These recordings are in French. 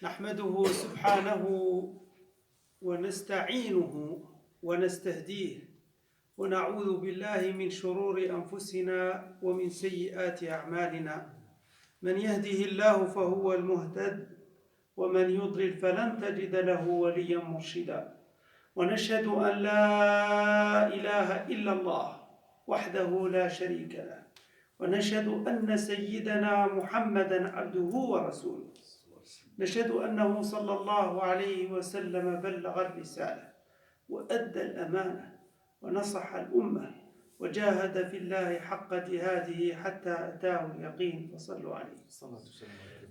نحمده سبحانه ونستعينه ونستهديه ونعوذ بالله من شرور أنفسنا ومن سيئات أعمالنا. من يهده الله فهو المهتد ومن يضلل فلن تجد له وليا مرشدا. ونشهد أن لا إله إلا الله وحده لا شريك له، ونشهد أن سيدنا محمدا عبده ورسوله. نشهد أنه صلى الله عليه وسلم بلغ الرسالة وأدى الأمانة ونصح الأمة وجاهد في الله حق جهاده حتى أتاه اليقين، فصلوا عليه.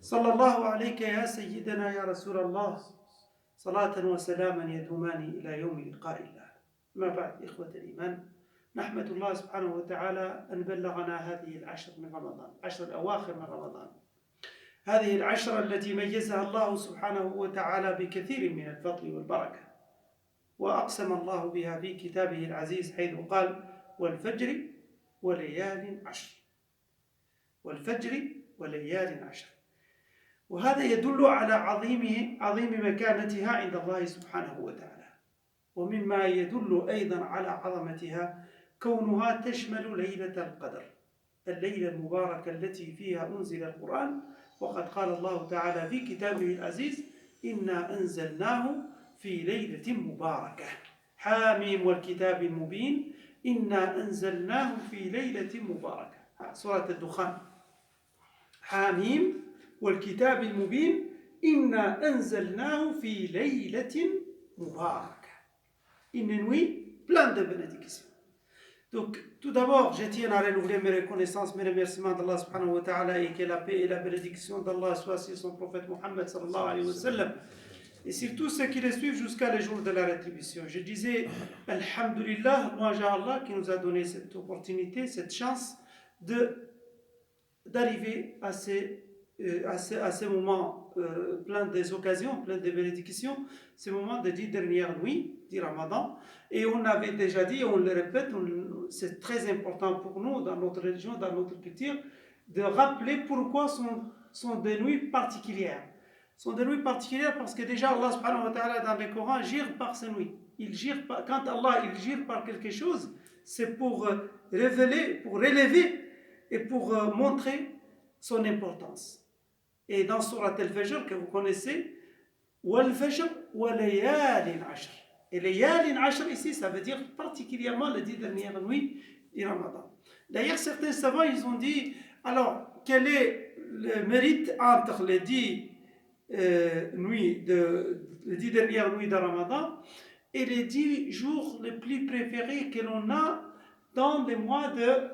صلى الله عليك يا سيدنا يا رسول الله، صلاة وسلاما يدومان إلى يوم لقاء الله. ما بعد، إخوة الإيمان، نحمد الله سبحانه وتعالى أن بلغنا هذه العشر من رمضان، العشر الأواخر من رمضان، هذه العشرة التي ميزها الله سبحانه وتعالى بكثير من الفضل والبركة، وأقسم الله بها في كتابه العزيز حيث قال: والفجر وليال عشر، والفجر وليال عشر. وهذا يدل على عظيم مكانتها عند الله سبحانه وتعالى. ومما يدل أيضا على عظمتها كونها تشمل ليلة القدر، الليلة المباركة التي فيها أنزل القرآن. وقد قال الله تعالى في كتابه العزيز: إنا أنزلناه في ليلة مباركة، حاميم والكتاب المبين، إنا أنزلناه في ليلة مباركة. سورة الدخان، حاميم والكتاب المبين إنا أنزلناه في ليلة مباركة. Une nuit pleine de bénédictions. Donc, tout d'abord, je tiens à renouveler mes reconnaissances, mes remerciements d'Allah subhanahu wa ta'ala, et que la paix et la bénédiction d'Allah soient sur son prophète Mohammed sallallahu alayhi wa sallam, et sur tous ceux qui les suivent jusqu'à le jour de la rétribution. Je disais, Alhamdulillah, louange à Allah qui nous a donné cette opportunité, cette chance d'arriver à ces moments pleins des occasions, pleins de bénédictions, ces moments de 10 dernières nuits du Ramadan. Et on avait déjà dit, on le répète, c'est très important pour nous, dans notre religion, dans notre culture, de rappeler pourquoi sont des nuits particulières. Sont des nuits particulières parce que déjà Allah subhanahu wa ta'ala dans le Coran gire par ces nuits. Quand Allah il gire par quelque chose, c'est pour révéler, pour relever et pour montrer son importance. Et dans Surat Al-Fajr que vous connaissez, Wal-Fajr wa layalin ashr. Et layalin ashr ici, ça veut dire particulièrement les 10 dernières nuits du Ramadan. D'ailleurs, certains savants, ils ont dit, alors, quel est le mérite entre les 10 dernières nuits de Ramadan et les 10 jours les plus préférés que l'on a dans les mois de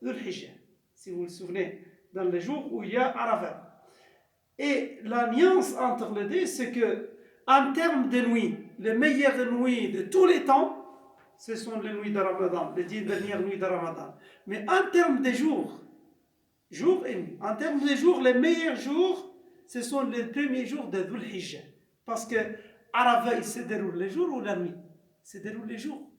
Dhul Hijjah, si vous vous souvenez, dans les jours où il y a Arafat. Et la nuance entre les deux, c'est que, en termes de nuits, les meilleures nuits de tous les temps, ce sont les nuits de Ramadan, les 10 dernières nuits de Ramadan. Mais en termes de jours et nuits, en termes de jours, les meilleurs jours, ce sont les premiers jours de Dhul Hijjah. Parce que Arafat, il se déroule les jours ou la nuit? Il se déroule les jours.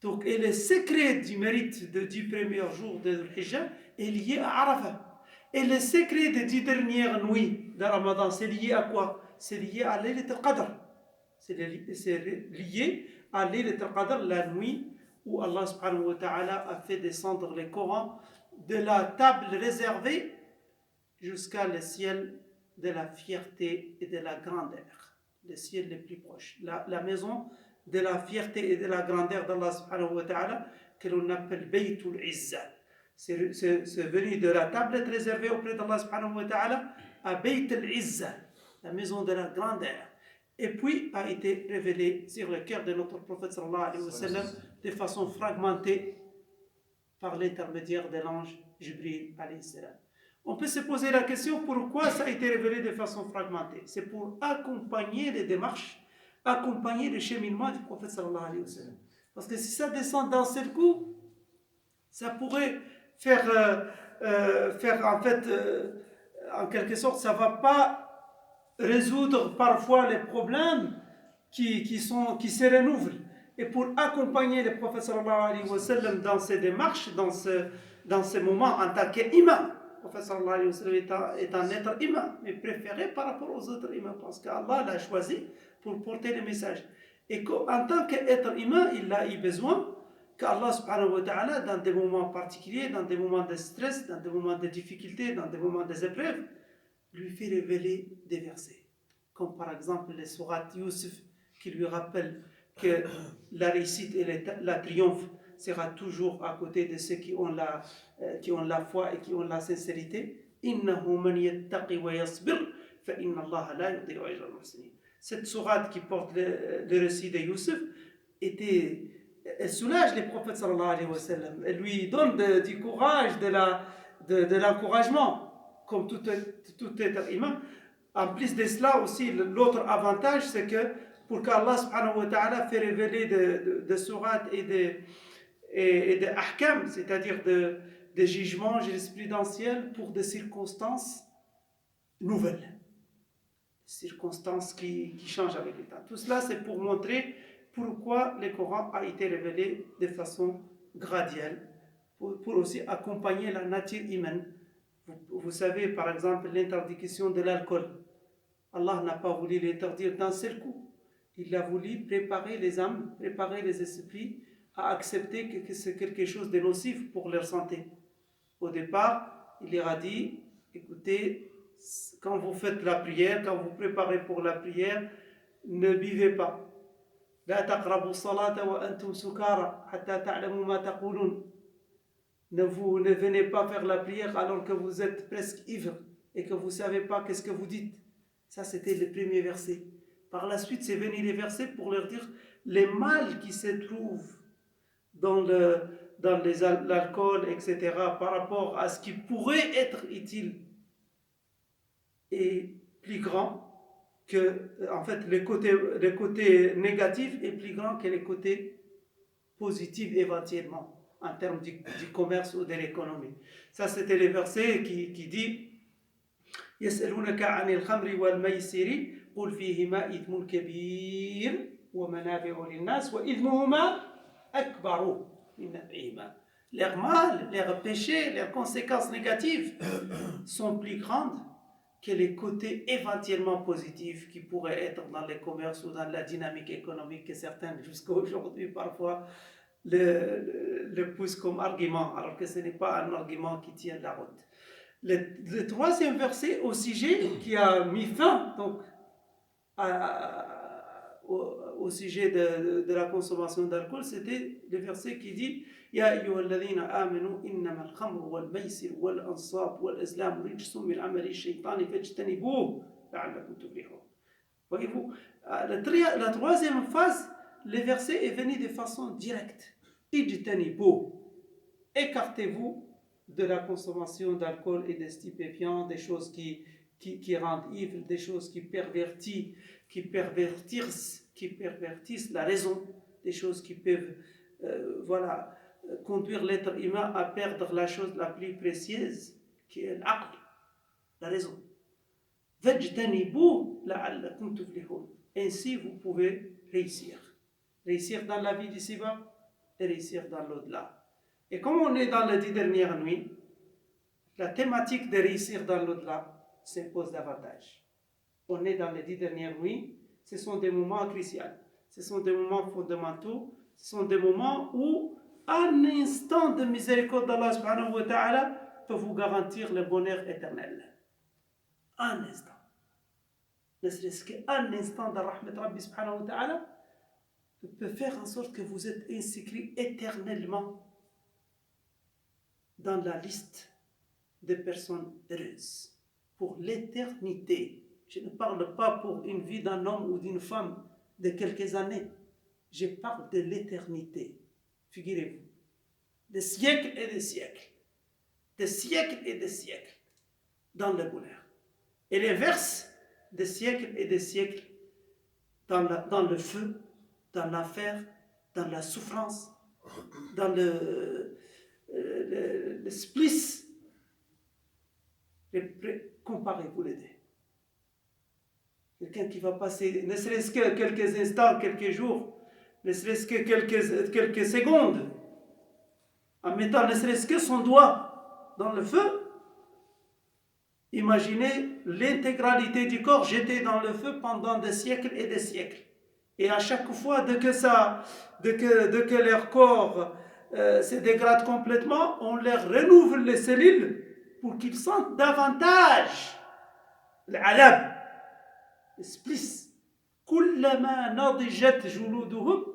Donc, et le secret du mérite des 10 premiers jours de Dhul Hijjah est lié à Arafat. Et le secret des 10 dernières nuits de Ramadan, c'est lié à quoi? C'est lié à Laylat al-Qadr. C'est lié à Laylat al-Qadr, la nuit où Allah subhanahu wa ta'ala a fait descendre le Coran de la table réservée jusqu'à le ciel de la fierté et de la grandeur, le ciel le plus proche, la maison de la fierté et de la grandeur d'Allah subhanahu wa ta'ala, que l'on appelle Baytul Izza. C'est venu de la tablette réservée auprès d'Allah subhanahu wa ta'ala à Bayt al-Izza, la maison de la grandeur. Et puis a été révélé sur le cœur de notre prophète sallallahu alayhi wa sallam de façon fragmentée par l'intermédiaire de l'ange Jibril alayhi salam. On peut se poser la question pourquoi ça a été révélé de façon fragmentée. C'est pour accompagner les démarches, accompagner le cheminement du prophète sallallahu alayhi wa sallam. Parce que si ça descend d'un seul coup, ça pourrait faire en fait, en quelque sorte, ça ne va pas résoudre parfois les problèmes qui se renouvelent. Et pour accompagner le prophète sallallahu alayhi wa sallam dans ces démarches, dans ces moments en tant qu'imam, Le prophète sallallahu alayhi wa sallam est un être humain, mais préféré par rapport aux autres humains, parce qu'Allah l'a choisi pour porter le message. Et qu'en tant qu'être humain, il a eu besoin qu'Allah subhanahu wa ta'ala, dans des moments particuliers, dans des moments de stress, dans des moments de difficulté, dans des moments des épreuves, lui fait révéler des versets. Comme par exemple les sourates Youssef, qui lui rappellent que la réussite et la triomphe sera toujours à côté de ceux qui ont la foi et qui ont la sincérité. Innahu man yattaqi wa yasbir fa inna Allah la yudhi'u ajra al-muhsinin. Cette sourate qui porte le récit de Youssef elle soulage les prophètes sallallahu alayhi wa sallam. Elle lui donne du courage, de l'encouragement, comme tout être humain. En plus de cela aussi, l'autre avantage, c'est que pour qu'Allah subhanahu wa ta'ala fait révéler de sourates et de ahkam, c'est-à-dire de jugements jurisprudentiels pour des circonstances nouvelles, circonstances qui changent avec le temps. Tout cela, c'est pour montrer pourquoi le Coran a été révélé de façon graduelle, pour aussi accompagner la nature humaine. Vous savez, par exemple, l'interdiction de l'alcool. Allah n'a pas voulu l'interdire d'un seul coup. Il a voulu préparer les âmes, préparer les esprits à accepter que c'est quelque chose de nocif pour leur santé. Au départ, il leur a dit, écoutez, quand vous faites la prière, quand vous préparez pour la prière, ne buvez pas. لا تقربوا الصلاة وأنتم سكارى حتى تعلموا ما تقولون. Ne venez pas faire la prière alors que vous êtes presque ivre et que vous ne savez pas qu'est-ce que vous dites. Ça, c'était le premier verset. Par la suite, c'est venu les versets pour leur dire les mal qui se trouvent dans l'alcool, etc., par rapport à ce qui pourrait être utile et plus grand que, en fait, le côté négatif est plus grand que les côtés positifs éventuellement, en termes du commerce ou de l'économie. Ça, c'était le verset qui dit يسألونك عن الخمر والميسر قل فيهما إثم كبير ومنافع للناس وإثمهما أكبر من نفعهما. Leurs mal, leurs péchés, leurs conséquences négatives sont plus grandes que les côtés éventuellement positifs qui pourraient être dans le commerce ou dans la dynamique économique que certains jusqu'à aujourd'hui parfois le poussent comme argument, alors que ce n'est pas un argument qui tient la route. Le troisième verset au sujet qui a mis fin donc, au sujet de la consommation d'alcool, c'était le verset qui dit يا أيها الذين آمنوا إنما الخمر والميسر والأنصاب والأزلام رجس من عمل الشيطان فاجتنبوه لعلكم تفلحون. Voyez-vous, la troisième phase, le verset est venu de façon directe. Ijtanibu, écartez-vous de la consommation d'alcool et de stupéfiants, des choses qui rendent ivre, des choses qui pervertissent la raison, des choses qui peuvent conduire l'être humain à perdre la chose la plus précieuse, qui est l'aql, la raison. Fajtanibu la'allakum tuflihun. Ainsi vous pouvez réussir. Réussir dans la vie d'ici-bas et réussir dans l'au-delà. Et comme on est dans les 10 dernières nuits, la thématique de réussir dans l'au-delà s'impose davantage. On est dans les 10 dernières nuits, ce sont des moments cruciaux, ce sont des moments fondamentaux, ce sont des moments où un instant de miséricorde d'Allah subhanahu wa ta'ala peut vous garantir le bonheur éternel. Un instant. Ne serait-ce qu'un instant de rahmat Rabbi subhanahu wa ta'ala peut faire en sorte que vous êtes inscrit éternellement dans la liste des personnes heureuses pour l'éternité. Je ne parle pas pour une vie d'un homme ou d'une femme de quelques années. Je parle de l'éternité. Figurez-vous, des siècles et des siècles, des siècles et des siècles dans le bonheur. Et l'inverse, des siècles et des siècles dans le feu, dans l'enfer, dans la souffrance, dans le spliss. Comparez-vous les deux. Quelqu'un qui va passer, ne serait-ce que quelques instants, quelques jours, ne serait-ce que quelques secondes, en mettant ne serait-ce que son doigt dans le feu, Imaginez l'intégralité du corps jeté dans le feu pendant des siècles et des siècles. Et à chaque fois, dès que leur corps se dégrade complètement, on leur renouvelle les cellules pour qu'ils sentent davantage العذاب. Spliss. كلما نضجت جلودهم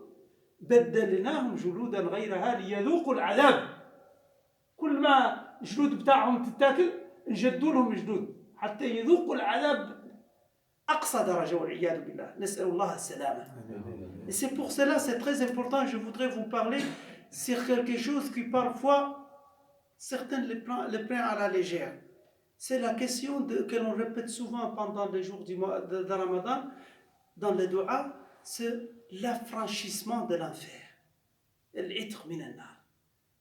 بدلناهم جلودا غيرها ليذوقوا العذاب. كل ما جلود بتاعهم تتاكل نجدوا لهم جلود حتى يذوقوا العذاب أقصى درجة والعياذ بالله. نسأل الله السلامة. Et c'est pour cela, c'est très important, je voudrais vous parler sur quelque chose qui parfois certains le prennent à la légère. C'est la question que l'on répète souvent pendant les jours de Ramadan, dans le dua, c'est l'affranchissement de l'enfer. L'itr min an-nar.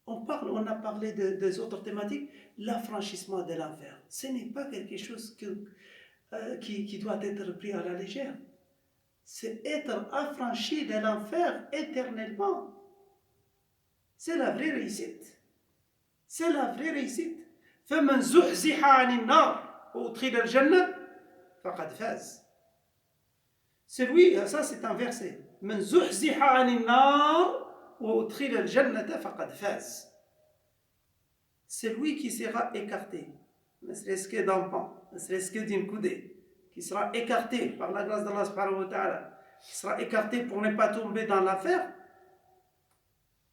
On a parlé des autres thématiques, l'affranchissement de l'enfer. Ce n'est pas quelque chose qui doit être pris à la légère. C'est être affranchi de l'enfer éternellement. C'est la vraie réussite. C'est la vraie réussite. فمن زحزح عن النار وأدخل الجنة فقد فاز. Celui, ça c'est un verset. من زحزح عن النار وأدخل الجنة فقد فاز. Celui qui sera écarté, ne serait-ce que d'un pan, ne serait-ce que d'une coudée, qui sera écarté par la grâce d'Allah subhanahu wa ta'ala, qui sera écarté pour ne pas tomber dans l'affaire,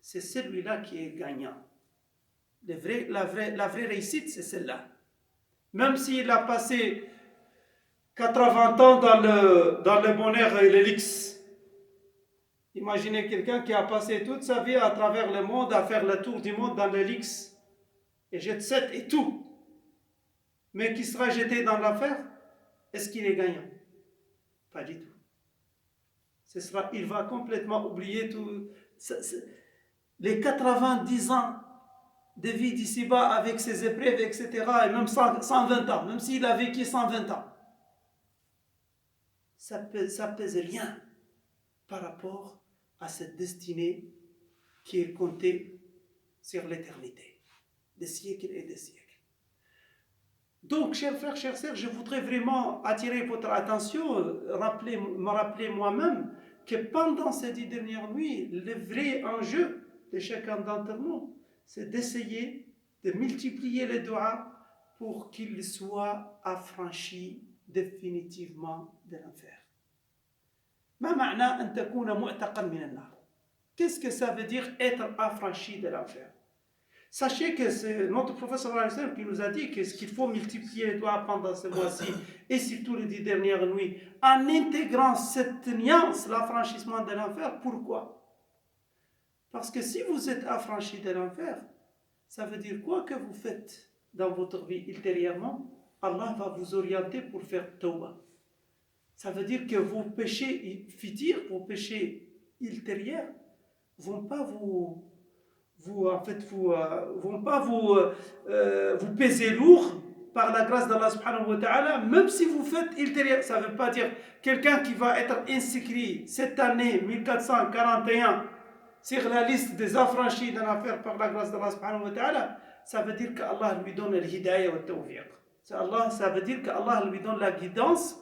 c'est celui-là qui est gagnant. La vraie réussite, c'est celle-là. Même s'il a passé 80 ans dans le bonheur et le luxe. Imaginez quelqu'un qui a passé toute sa vie à travers le monde, à faire le tour du monde dans le luxe, et jet set et tout, mais qui sera jeté dans l'affaire, est-ce qu'il est gagnant? Pas du tout. Il va complètement oublier tout. Les 90 ans de vie d'ici-bas avec ses épreuves, etc., et même 120 ans, même s'il a vécu 120 ans, ça pèse rien par rapport à cette destinée qui est comptée sur l'éternité, des siècles et des siècles. Donc, chers frères, chères sœurs, je voudrais vraiment attirer votre attention, me rappeler moi-même que pendant ces 10 dernières nuits, le vrai enjeu de chacun d'entre nous, c'est d'essayer de multiplier les doigts pour qu'ils soient affranchis définitivement de l'enfer. ما معنى أن تكون معتقا من النار? Qu'est-ce que ça veut dire être affranchi de l'enfer? Sachez que c'est notre professeur qui nous a dit qu'il faut multiplier les doigts pendant ce mois-ci et surtout les 10 dernières nuits en intégrant cette nuance, l'affranchissement de l'enfer. Pourquoi? Parce que si vous êtes affranchi de l'enfer, ça veut dire quoi que vous faites dans votre vie ultérieurement, Allah va vous orienter pour faire tawbah. Ça veut dire que vos péchés futurs, vos péchés ultérieurs, vont pas vous peser lourd par la grâce d'Allah subhanahu wa ta'ala, même si vous faites ultérieur. Ça ne veut pas dire quelqu'un qui va être inscrit cette année 1441 sur la liste des affranchis d'un affaire par la grâce d'Allah subhanahu wa ta'ala, ça veut dire qu'Allah lui donne le hidayah wa tawfiq. Ça veut dire qu'Allah lui donne la guidance.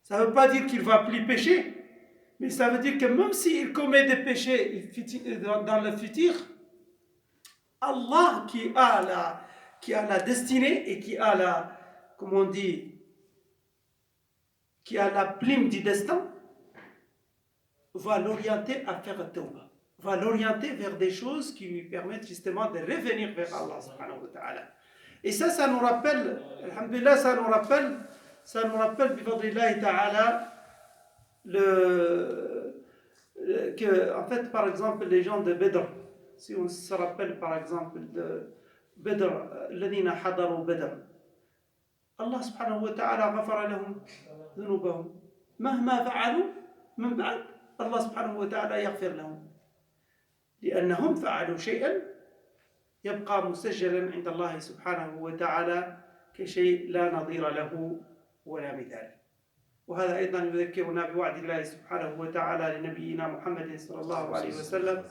Ça ne veut pas dire qu'il ne va plus pécher, mais ça veut dire que même s'il commet des péchés dans le futur, Allah qui a la destinée et qui a la plume du destin, va l'orienter à faire tawbah, va l'orienter vers des choses qui lui permettent justement de revenir vers Allah subhanahu wa ta'ala. Et ça nous rappelle, alhamdulillah, ça nous rappelle, bifadlillahi ta'ala, que, en fait, par exemple, les gens de Badr, si on se rappelle par exemple de Badr, الذين حضروا بدر, Allah subhanahu wa ta'ala غفر لهم ذنوبهم مهما فعلوا من بعد الله سبحانه وتعالى يغفر لهم لأنهم فعلوا شيئا يبقى مسجلا عند الله سبحانه وتعالى كشيء لا نظير له ولا مثال. وهذا أيضا يذكرنا بوعد الله سبحانه وتعالى لنبينا محمد صلى الله عليه وسلم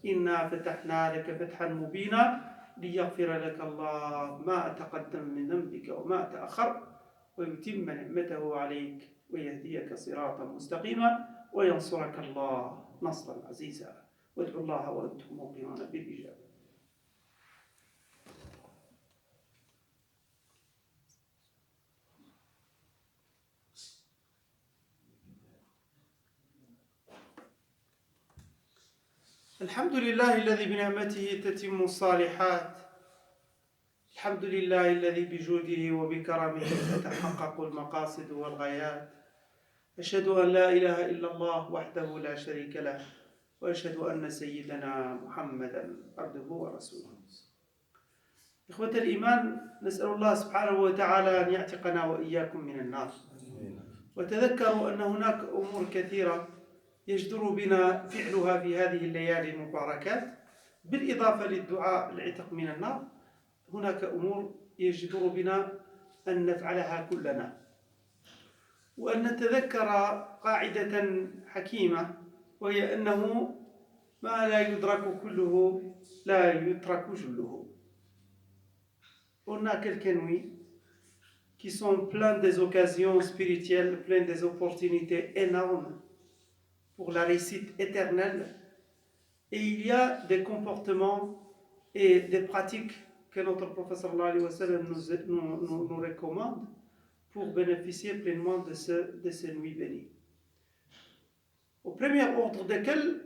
إنا فتحنا لك فتحا مبينا ليغفر لك الله ما تقدم من ذنبك وما تأخر ويتم نعمته عليك ويهديك صراطا مستقيما وينصرك الله نصرا عزيزا وادعوا الله وأنتم موقنون بالإجابة. الحمد لله الذي بنعمته تتم الصالحات. الحمد لله الذي بجوده وبكرمه تتحقق المقاصد والغايات. أشهد أن لا إله إلا الله وحده لا شريك له وأشهد أن سيدنا محمدا عبده ورسوله. إخوة الإيمان، نسأل الله سبحانه وتعالى أن يعتقنا وإياكم من النار. وتذكروا أن هناك أمور كثيرة يجدر بنا فعلها في هذه الليالي المباركات، بالإضافة للدعاء بالعتق من النار. هناك أمور يجدر بنا أن نفعلها كلنا، وأن نتذكر قاعدة حكيمة، وهي أنه ما لا يدرك كله لا يترك جله. On a quelques nuits qui sont pleines des occasions spirituelles, pleines des opportunités énormes pour la réussite éternelle. Et il y a des comportements et des pratiques que notre prophète sallallahu alayhi wa sallam nous recommande pour bénéficier pleinement de ces nuits bénies. Au premier ordre desquels,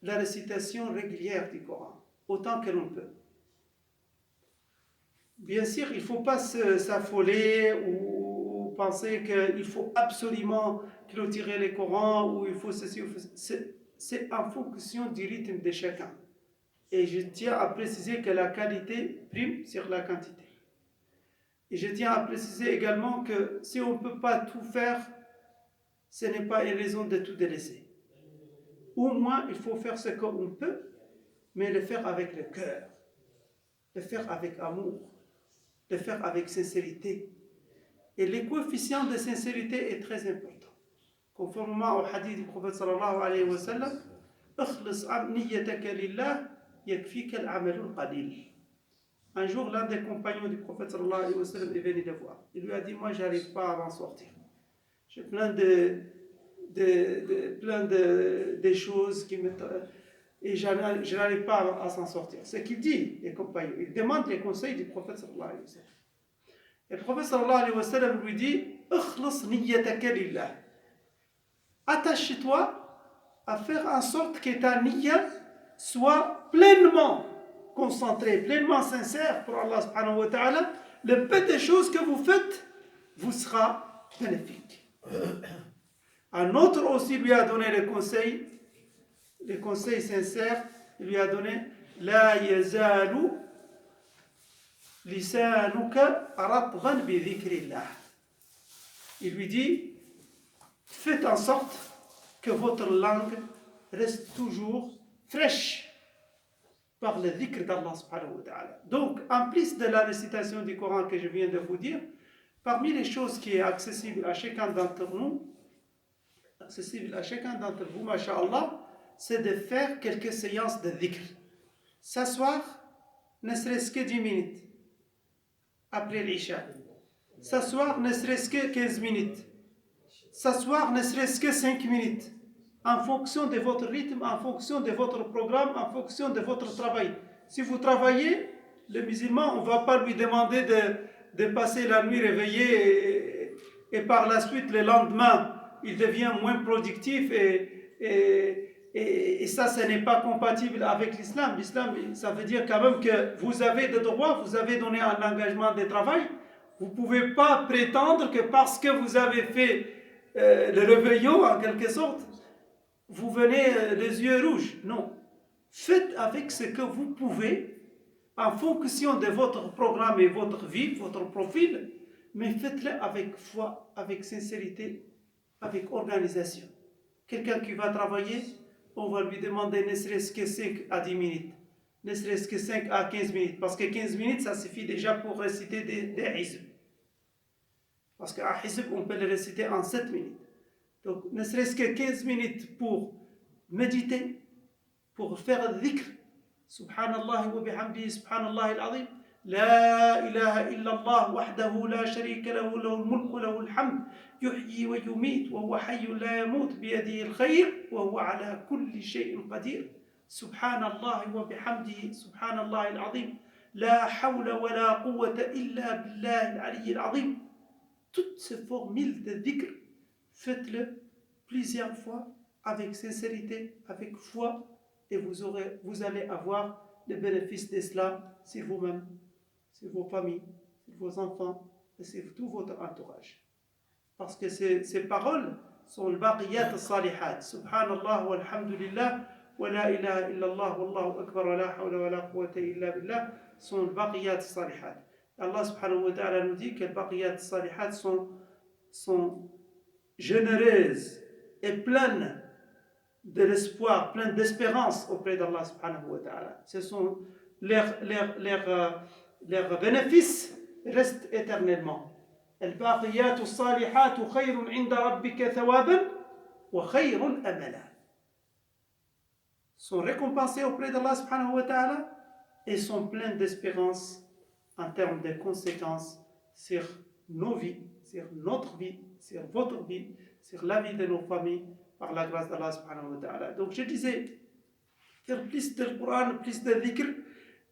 la récitation régulière du Coran, autant que l'on peut. Bien sûr, il ne faut pas s'affoler ou penser qu'il faut absolument clôturer le Coran ou il faut ceci. C'est en fonction du rythme de chacun. Et je tiens à préciser que la qualité prime sur la quantité. Et je tiens à préciser également que si on ne peut pas tout faire, ce n'est pas une raison de tout délaisser. Au moins, il faut faire ce qu'on peut, mais le faire avec le cœur, le faire avec amour, le faire avec sincérité. Et le coefficient de sincérité est très important. Conformément au hadith du prophète sallallahu alayhi wa sallam, اخلص نيتك لله يكفيك العمل القليل. Un jour, l'un des compagnons du prophète sallallahu alayhi wa sallam est venu le voir. Il lui a dit, moi, j'arrive pas à m'en sortir. J'ai plein de choses qui me... Et je n'arrive pas à s'en sortir. Ce qu'il dit, les compagnons, il demande les conseils du prophète sallallahu alayhi wa sallam. Et le prophète sallallahu alayhi wa sallam lui dit, اخلص نيتك لله. Attache-toi à faire en sorte que ta niya soit pleinement concentrée, pleinement sincère pour Allah subhanahu wa ta'ala. Le peu de choses que vous faites vous sera bénéfique. Un autre aussi lui a donné les conseils sincères. Il lui a donné La yazalu lisanuka ratban bi dhikrillah. Il lui dit, faites en sorte que votre langue reste toujours fraîche par le dhikr d'Allah subhanahu wa ta'ala. Donc, en plus de la récitation du Coran que je viens de vous dire, parmi les choses qui est accessible à chacun d'entre vous, masha'Allah, c'est de faire quelques séances de dhikr. S'asseoir, ne serait-ce que 10 minutes après l'Isha. S'asseoir, ne serait-ce que 15 minutes. S'asseoir, ne serait-ce que 5 minutes. En fonction de votre rythme, en fonction de votre programme, en fonction de votre travail. Si vous travaillez, le musulman, on ne va pas lui demander de passer la nuit réveillé et par la suite, le lendemain, il devient moins productif et ça, ce n'est pas compatible avec l'islam. L'islam, ça veut dire quand même que vous avez des droits, vous avez donné un engagement de travail. Vous ne pouvez pas prétendre que parce que vous avez fait le réveillon, en quelque sorte, vous venez les yeux rouges. Non. Faites avec ce que vous pouvez, en fonction de votre programme et votre vie, votre profil, mais faites-le avec foi, avec sincérité, avec organisation. Quelqu'un qui va travailler, on va lui demander ne serait-ce que 5 à 10 minutes, ne serait-ce que 5 à 15 minutes, parce que 15 minutes, ça suffit déjà pour réciter des hizb. Parce qu'un hizb, on peut le réciter en 7 minutes. Donc, ne serait-ce que 15 minutes pour méditer, pour faire dhikr, Subhanallah wa bihamdihi, subhanallah al-azim. لا إله إلا الله وحده لا شريك له له الملك وله الحمد يحيي ويميت وهو حي لا يموت بيده الخير وهو على كل شيء قدير سبحان الله وبحمده سبحان الله العظيم لا حول ولا قوة إلا بالله العلي العظيم. Toutes ces formules de dhikr, faites-le plusieurs fois avec sincérité, avec foi, et vous allez avoir les bénéfices d'Islam sur vous-même, sur vos familles, sur vos enfants et sur tout votre entourage. Parce que ces paroles sont le baqiyat al-salihat. Subhanallah walhamdulillah wa la ilaha illallah wallahu akbar wa la hawla wa la quwwata illa billah sont le baqiyat al-salihat. Allah subhanahu wa ta'ala nous dit que les baqiyat al-salihat sont généreuses et pleines de l'espoir, pleines d'espérance auprès d'Allah subhanahu wa ta'ala. Ce sont leurs bénéfices restent éternellement. الباقيات الصالحات خير عند ربك ثوابا وخير أملا. Sont récompensés auprès d'Allah subhanahu wa ta'ala et sont pleines d'espérance en termes de conséquences sur nos vies, sur notre vie, sur votre vie, sur la vie de nos familles, par la grâce d'Allah subhanahu wa ta'ala. Donc je disais, faire plus de Coran, plus de dhikr,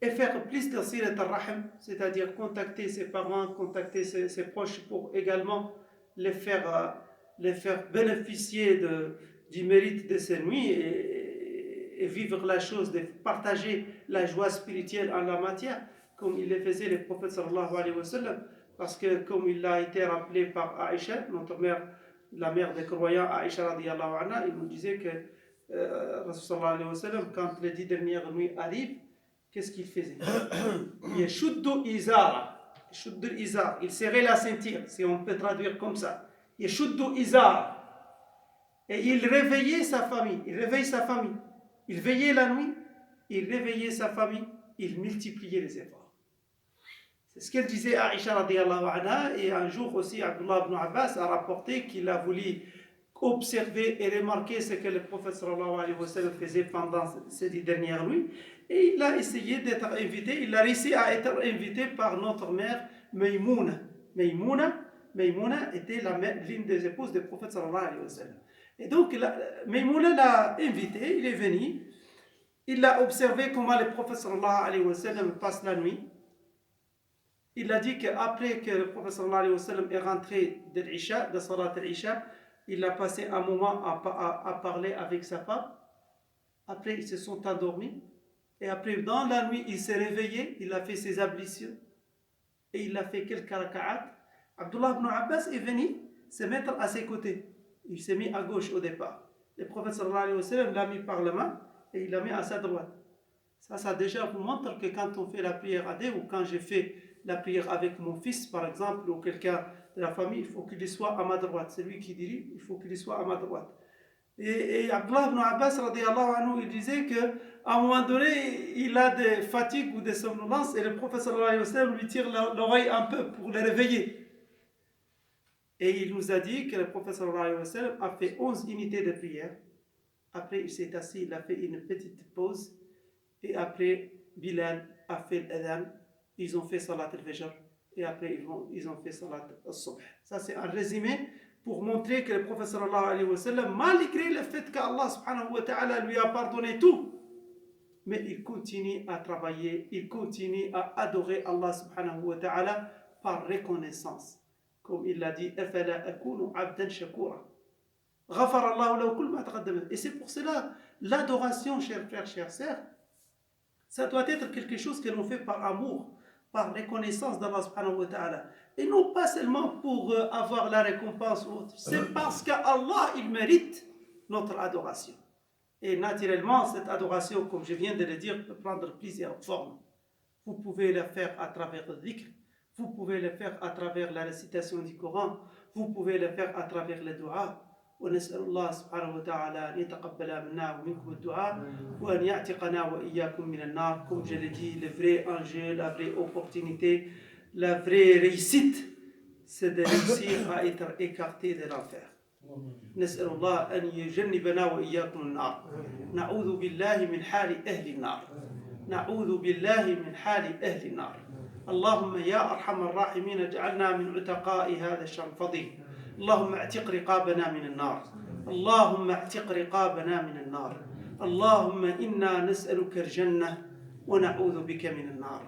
et faire plus de sirat al-rahim, c'est-à-dire contacter ses parents, contacter ses proches pour également les faire bénéficier du mérite de ces nuits et vivre la chose, de partager la joie spirituelle en la matière, comme il le faisait le prophète sallallahu alayhi wa sallam, parce que comme il a été rappelé par Aïcha, notre mère, la mère des croyants, Aïcha radiyallahu anha, il nous disait que Rasul sallallahu alayhi wa sallam, quand les 10 dernières nuits arrivent, qu'est-ce qu'il faisait? Yashuddu izara. Il serrait la ceinture, si on peut traduire comme ça. Yashuddu izara. Et il réveillait sa famille. Il réveille sa famille. Il veillait la nuit. Il réveillait sa famille. Il multipliait les efforts. C'est ce qu'elle disait à Aïcha radiyallahu anha. Et un jour aussi, Abdullah ibn Abbas a rapporté qu'il a voulu observer et remarquer ce que le prophète sallallahu alayhi wa sallam faisait pendant ces 10 dernières nuits. Et il a essayé d'être invité, il a réussi à être invité par notre mère Maymouna. Maymouna était l'une des épouses du prophète sallallahu alayhi wa sallam. Et donc Maymouna l'a invité, il est venu, il a observé comment le prophète sallallahu alayhi wa sallam passe la nuit. Il a dit qu'après que le prophète sallallahu alayhi wa sallam est rentré de l'Isha, de Salat al-Isha, il a passé un moment à parler avec sa femme. Après, ils se sont endormis. Et après, dans la nuit, il s'est réveillé, il a fait ses ablutions et il a fait quelques raka'at. Abdullah ibn Abbas est venu se mettre à ses côtés. Il s'est mis à gauche au départ. Le prophète sallallahu alayhi wa sallam l'a mis par la main et il l'a mis à sa droite. Ça déjà vous montre que quand on fait la prière à deux, ou quand j'ai fait la prière avec mon fils, par exemple, ou quelqu'un de la famille, il faut qu'il soit à ma droite. C'est lui qui dirige, il faut qu'il soit à ma droite. Et Abdullah ibn Abbas radiyallahu anhu, il disait qu'à un moment donné, il a des fatigues ou des somnolences et le prophète sallallahu alayhi wa sallam lui tire l'oreille un peu pour le réveiller. Et il nous a dit que le prophète sallallahu alayhi wa sallam a fait 11 unités de prière. Après, il s'est assis, il a fait une petite pause. Et après, Bilal a fait l'adhan. Ils ont fait salat al-fajr. Et après, ils ont fait salat al-subh. Ça, c'est un résumé pour montrer que le prophète sallallahu alayhi wa sallam, malgré le fait qu'Allah subhanahu wa ta'ala lui a pardonné tout, mais il continue à travailler, il continue à adorer Allah subhanahu wa ta'ala par reconnaissance. Comme il l'a dit, أَفَلَا أَكُونُ عَبْدًا شَكُورًا غَفَرَ اللَّهُ لَهُ كُلَّ مَا تَقَدَّمَ. Et c'est pour cela, l'adoration, chers frères, chères sœurs, ça doit être quelque chose que l'on fait par amour, par reconnaissance d'Allah subhanahu wa ta'ala. Et non pas seulement pour avoir la récompense ou autre. C'est parce qu'Allah, il mérite notre adoration. Et naturellement, cette adoration, comme je viens de le dire, peut prendre plusieurs formes. Vous pouvez la faire à travers le dhikr, vous pouvez le faire à travers la récitation du Coran, vous pouvez le faire à travers le dua. ونسأل الله سبحانه وتعالى أن يتقبل منا ومنكم الدعاء وأن يعتقنا وإياكم من النار. Comme je l'ai dit, le vrai enjeu, la vraie opportunité, la vraie réussite, c'est de réussir à être écarté de l'enfer. نسأل الله أن يجنبنا وإياكم النار. نعوذ بالله من حال أهل النار. نعوذ بالله من حال أهل النار. اللهم يا أرحم الراحمين اجعلنا من عتقاء هذا الشهر الفضيل. اللهم اعتق رقابنا من النار. اللهم اعتق رقابنا من النار. اللهم إنا نسألك الجنة ونعوذ بك من النار.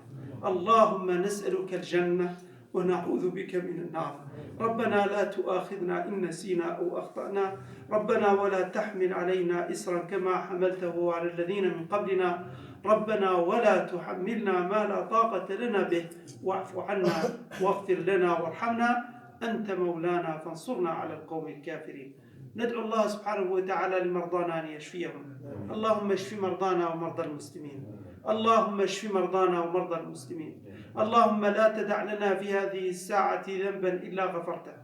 اللهم نسألك الجنة ونعوذ بك من النار. ربنا لا تؤاخذنا إن نسينا أو أخطأنا. ربنا ولا تحمل علينا إصرا كما حملته على الذين من قبلنا. ربنا ولا تحملنا ما لا طاقة لنا به واعف عنا واغفر لنا وارحمنا أنت مولانا فانصرنا على القوم الكافرين. ندعو الله سبحانه وتعالى لمرضانا أن يشفيهم. اللهم اشف مرضانا ومرضى المسلمين. اللهم اشف مرضانا ومرضى المسلمين. اللهم لا تدع لنا في هذه الساعة ذنبا إلا غفرته،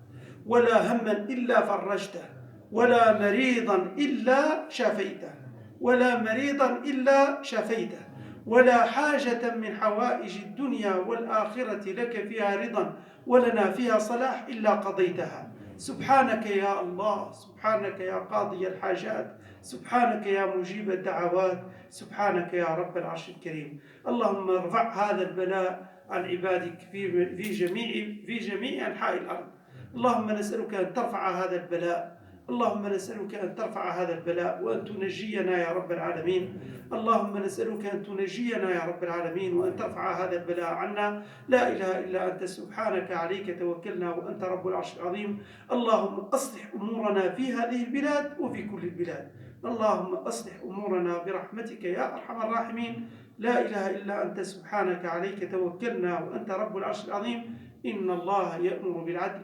ولا هما إلا فرجته، ولا مريضا إلا شافيته، ولا مريضا إلا شفيته، ولا حاجة من حوائج الدنيا والآخرة لك فيها رضا ولنا فيها صلاح إلا قضيتها. سبحانك يا الله، سبحانك يا قاضي الحاجات، سبحانك يا مجيب الدعوات، سبحانك يا رب العرش الكريم. اللهم ارفع هذا البلاء عن عبادك في جميع أنحاء الأرض. اللهم نسألك أن ترفع هذا البلاء. اللهم نسألك أن ترفع هذا البلاء وأن تنجينا يا رب العالمين. اللهم نسألك أن تنجينا يا رب العالمين وأن ترفع هذا البلاء عنا. لا إله إلا أنت سبحانك عليك توكلنا وأنت رب العرش العظيم. اللهم أصلح أمورنا في هذه البلاد وفي كل البلاد. اللهم أصلح أمورنا برحمتك يا أرحم الراحمين. لا إله إلا أنت سبحانك عليك توكلنا وأنت رب العرش العظيم. إن الله يأمر بالعدل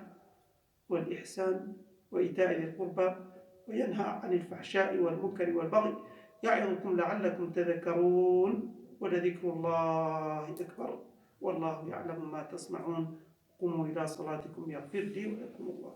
والإحسان وإيتاء ذي القربى وينهى عن الفحشاء والمنكر والبغي يعظكم لعلكم تذكرون. ولذكر الله أكبر والله يعلم ما تصنعون. قوموا إلى صلاتكم يغفر لي ولكم الله.